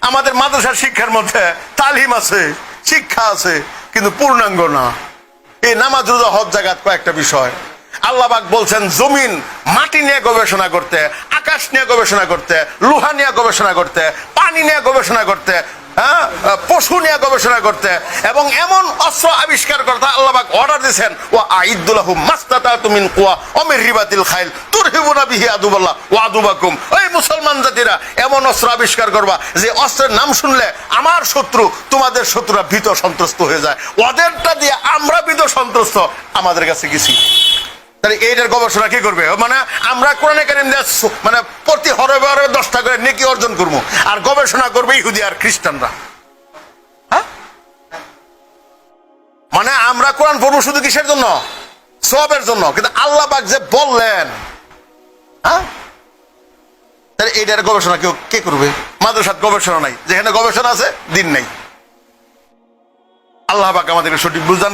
আমাদের মাদ্রাসার শিক্ষার মধ্যে তালিম আছে, শিক্ষা আছে, কিন্তু পূর্ণাঙ্গ না। এই নামাজ রোজা হজ জাকাত কয়েকটা বিষয়। আল্লাহ পাক বলছেন জমিন মাটি নিয়ে গবেষণা করতে, আকাশ নিয়ে গবেষণা করতে, লোহা নিয়ে গবেষণা করতে, পানি নিয়ে গবেষণা করতে, পশু নিয়ে গবেষণা করতে, এবং এমন অস্ত্র আবিষ্কার করতে আল্লাহ পাক অর্ডার দিয়েছেন, ওয়া আইদুলাহুম মাস্তাতাতু মিন কুওয়া ওয়া মির রিবাতিল খাইল তুরহিবুনা বিহি আদুবাল্লাহ ওয়া আদুবাকুম। ওই মুসলমান জাতিরা এমন অস্ত্র আবিষ্কার করবা যে অস্ত্রের নাম শুনলে আমার শত্রু, তোমাদের শত্রুরা ভীত সন্ত্রস্ত হয়ে যায়। ওদেরটা দিয়ে আমরা ভীত সন্ত্রস্ত আমাদের কাছে গেছি। তাহলে এইটার গবেষণা কি করবে? মানে আমরা কোরআনে কারীম দিয়ে মানে প্রতি হরফে হরফে 10টা করে নেকি অর্জন করবো, আর গবেষণা করবে ইহুদি আর খ্রিস্টানরা। হ্যাঁ, মানে আমরা কোরআন পড়বো শুধু কিসের জন্য? সওয়াবের জন্য। কিন্তু আল্লাহ পাক যে বললেন, হ্যাঁ, তাহলে এইটার গবেষণা কেউ কে করবে? মাদ্রাসার গবেষণা নাই, যেখানে গবেষণা আছে দিন নাই। আল্লাহ পাক আমাদেরকে সঠিক বুঝদান